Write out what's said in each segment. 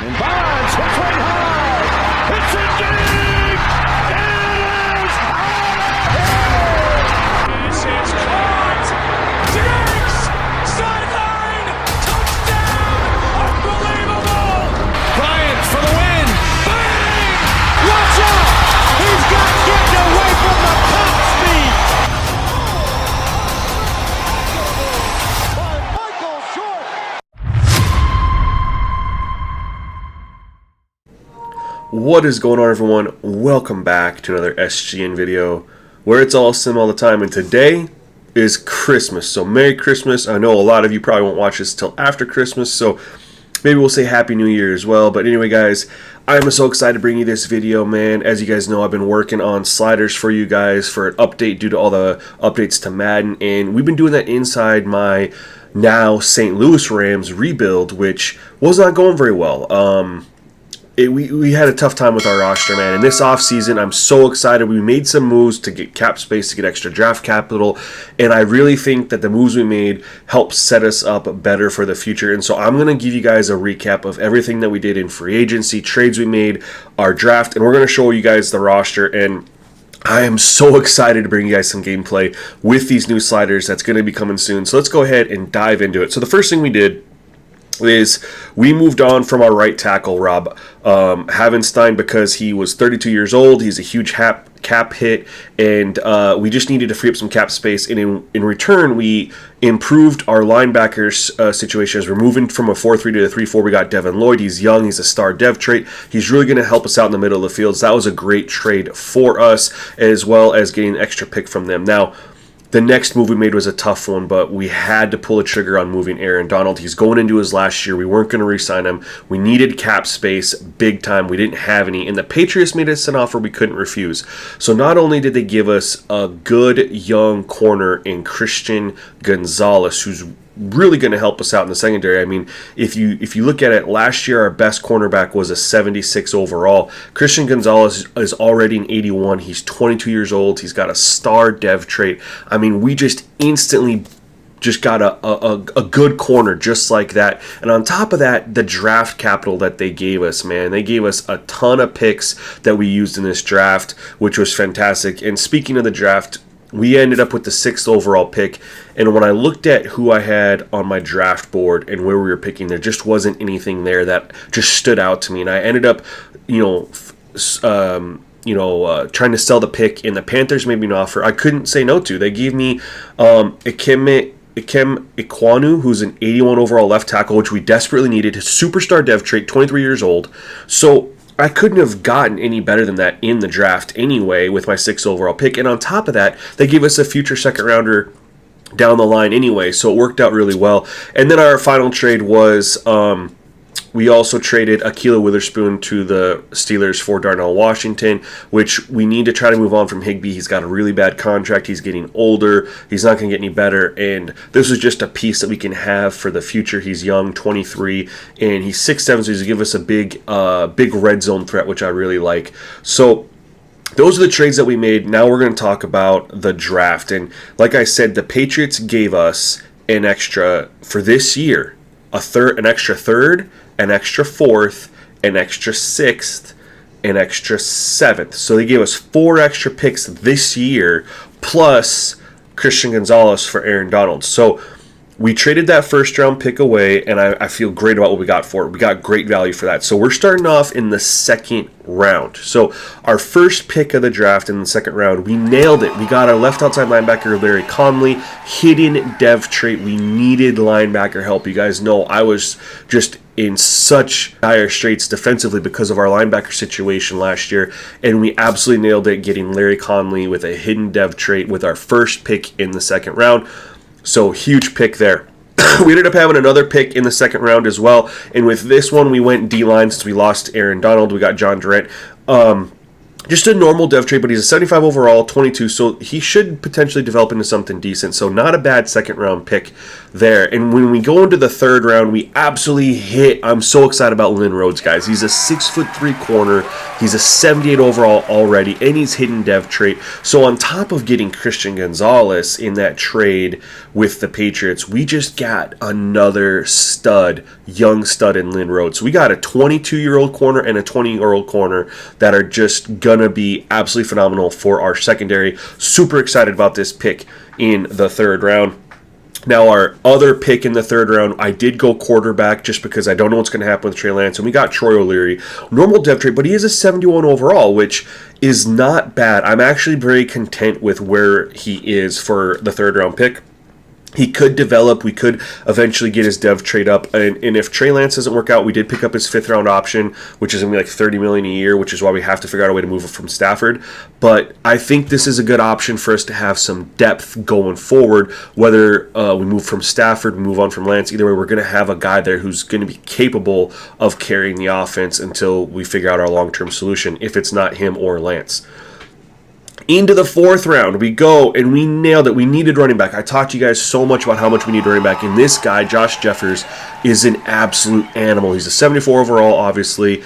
And Bonds hits one high. Hits it deep. It is out of here. This is caught. Diggs. Sideline. Touchdown. Unbelievable. Bryant for the win. Bang. Watch out. He's got getting away from the top speed. By Michael Short. What is going on, everyone? Welcome back to another SGN video where it's all sim all the time, and today is Christmas, so Merry Christmas. I know a lot of you probably won't watch this till after Christmas, so maybe we'll say Happy New Year as well. But anyway, guys, I'm so excited to bring you this video, man. As you guys know, I've been working on sliders for you guys for an update due to all the updates to Madden, and we've been doing that inside my now St. Louis Rams rebuild, which was not going very well. We had a tough time with our roster, man. And this offseason, I'm so excited. We made some moves to get cap space, to get extra draft capital. And I really think that the moves we made help set us up better for the future. And so I'm going to give you guys a recap of everything that we did in free agency, trades we made, our draft. And we're going to show you guys the roster. And I am so excited to bring you guys some gameplay with these new sliders that's going to be coming soon. So let's go ahead and dive into it. So the first thing we did is we moved on from our right tackle, Rob Havenstein, because he was 32 years old. He's a huge cap hit, and we just needed to free up some cap space. And in return, we improved our linebackers situation as we're moving from a 4-3 to a 3-4. We got Devin Lloyd. He's young. He's a star dev trait. He's really going to help us out in the middle of the field. So that was a great trade for us, as well as getting an extra pick from them. Now, the next move we made was a tough one, but we had to pull a trigger on moving Aaron Donald. He's going into his last year. We weren't going to re-sign him. We needed cap space big time. We didn't have any, and the Patriots made us an offer we couldn't refuse. So not only did they give us a good young corner in Christian Gonzalez, who's really going to help us out in the secondary. I mean, if you look at it, last year our best cornerback was a 76 overall. Christian Gonzalez is already an 81. He's 22 years old. He's got a star dev trait. I mean, we just instantly just got a good corner just like that. And on top of that, the draft capital that they gave us, man, they gave us a ton of picks that we used in this draft, which was fantastic. And speaking of the draft, we ended up with the 6th overall pick, and when I looked at who I had on my draft board and where we were picking, there just wasn't anything there that just stood out to me, and I ended up, trying to sell the pick, and the Panthers made me an offer I couldn't say no to. They gave me Ikem Ekwonu, who's an 81 overall left tackle, which we desperately needed. His superstar dev trait, 23 years old. So I couldn't have gotten any better than that in the draft anyway with my 6th overall pick. And on top of that, they gave us a future second rounder down the line anyway, so it worked out really well. And then our final trade was we also traded Ahkello Witherspoon to the Steelers for Darnell Washington, which we need to try to move on from Higbee. He's got a really bad contract. He's getting older. He's not going to get any better. And this is just a piece that we can have for the future. He's young, 23, and he's 6'7", so he's going to give us a big red zone threat, which I really like. So those are the trades that we made. Now we're going to talk about the draft. And like I said, the Patriots gave us an extra, for this year, an extra third, an extra 4th, an extra 6th, an extra 7th. So they gave us 4 extra picks this year, plus Christian Gonzalez for Aaron Donald. So we traded that first round pick away, and I feel great about what we got for it. We got great value for that. So we're starting off in the 2nd round. So our first pick of the draft in the 2nd round, we nailed it. We got our left outside linebacker, Larry Conley, hidden dev trait. We needed linebacker help. You guys know I was just in such dire straits defensively because of our linebacker situation last year, and we absolutely nailed it getting Larry Conley with a hidden dev trait with our first pick in the 2nd round. So huge pick there. We ended up having another pick in the 2nd round as well, and with this one we went D-line since we lost Aaron Donald. We got John Durant. just a normal dev trade, but he's a 75 overall, 22, so he should potentially develop into something decent. So not a bad second round pick there. And when we go into the third round, we absolutely hit. I'm so excited about Lynn Rhodes, guys. He's a 6'3" corner. He's a 78 overall already, and he's hidden dev trait. So on top of getting Christian Gonzalez in that trade with the Patriots, we just got another stud, young stud in Lynn Rhodes. So we got a 22-year-old corner and a 20-year-old corner that are just gonna be absolutely phenomenal for our secondary. Super excited about this pick in the third round. Now, our other pick in the third round, I did go quarterback just because I don't know what's going to happen with Trey Lance, and we got Troy O'Leary. Normal dev trade, but he is a 71 overall, which is not bad. I'm actually very content with where he is for the third round pick. He could develop. We could eventually get his dev trade up. And if Trey Lance doesn't work out, we did pick up his fifth round option, which is going to be like $30 million a year, which is why we have to figure out a way to move it from Stafford. But I think this is a good option for us to have some depth going forward. Whether we move from Stafford, we move on from Lance, either way, we're going to have a guy there who's going to be capable of carrying the offense until we figure out our long-term solution, if it's not him or Lance. Into the fourth round we go, and we nailed it. We needed running back. I talked to you guys so much about how much we need running back, and this guy, Josh Jeffers, is an absolute animal. He's a 74 overall, obviously,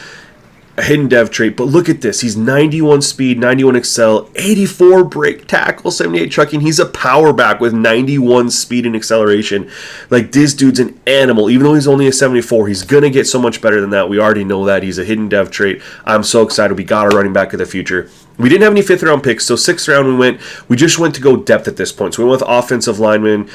a hidden dev trait, but look at this. He's 91 speed, 91 excel, 84 break tackle, 78 trucking. He's a power back with 91 speed and acceleration. Like, this dude's an animal. Even though he's only a 74, he's going to get so much better than that. We already know that. He's a hidden dev trait. I'm so excited. We got our running back of the future. We didn't have any fifth round picks, so sixth round we just went to go depth at this point. So we went with offensive linemen.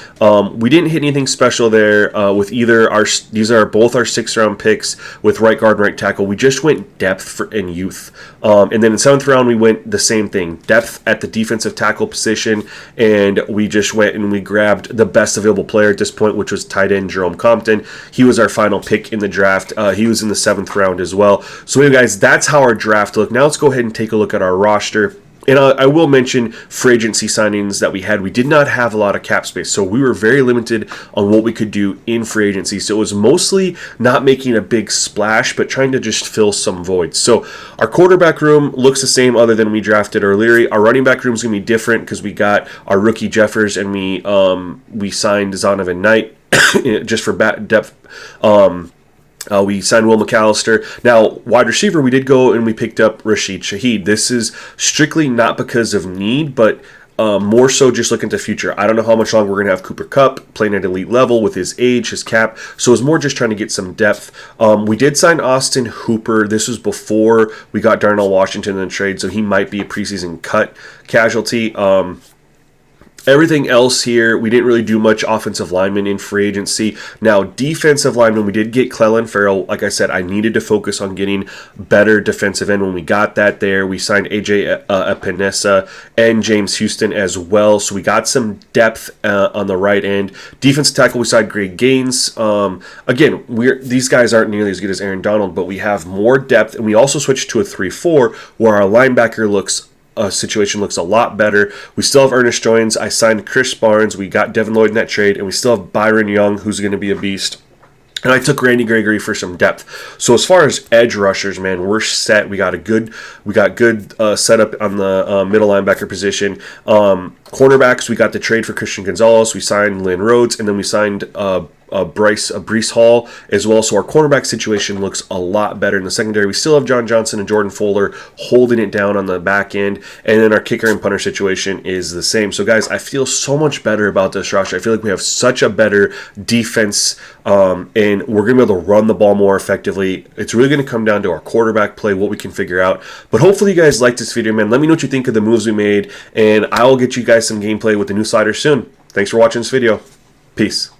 We didn't hit anything special there with either these are both our sixth round picks with right guard and right tackle. We just went depth and youth. And then in seventh round we went the same thing, depth at the defensive tackle position, and we just went and we grabbed the best available player at this point, which was tight end Jerome Compton. He was our final pick in the draft. He was in the seventh round as well. So anyway, guys, that's how our draft looked. Now let's go ahead and take a look at our roster. And I will mention free agency signings that we had. We did not have a lot of cap space, so we were very limited on what we could do in free agency. So it was mostly not making a big splash, but trying to just fill some voids. So our quarterback room looks the same other than we drafted O'Leary. Our running back room is going to be different because we got our rookie Jeffers and we signed Zonovan Knight just for depth. We signed Will McAllister. Now, wide receiver, we did go and we picked up Rashid Shaheed. This is strictly not because of need, but more so just looking to future. I don't know how much longer we're going to have Cooper Kupp playing at elite level with his age, his cap. So it's more just trying to get some depth. We did sign Austin Hooper. This was before we got Darnell Washington in the trade, so he might be a preseason cut casualty. Everything else here, we didn't really do much offensive lineman in free agency. Now, defensive lineman, we did get Clelin Ferrell. Like I said, I needed to focus on getting better defensive end. When we got that there, we signed AJ Epinesa and James Houston as well. So we got some depth on the right end. Defensive tackle, we signed Greg Gaines. Again, these guys aren't nearly as good as Aaron Donald, but we have more depth. And we also switched to a 3-4 where our linebacker situation looks a lot better. We still have Ernest Jones. I signed Chris Barnes. We got Devin Lloyd in that trade, and we still have Byron Young, who's going to be a beast. And I took Randy Gregory for some depth. So as far as edge rushers, man, we're set. We got good setup on the middle linebacker position. Cornerbacks, we got the trade for Christian Gonzalez. We signed Lynn Rhodes, and then we signed Breece Hall as well. So our cornerback situation looks a lot better. In the secondary, we still have John Johnson and Jordan Fuller holding it down on the back end. And then our kicker and punter situation is the same. So guys, I feel so much better about this roster. I feel like we have such a better defense, and we're going to be able to run the ball more effectively. It's really going to come down to our quarterback play, what we can figure out. But hopefully you guys like this video, man. Let me know what you think of the moves we made, and I will get you guys some gameplay with the new slider soon. Thanks for watching this video. Peace.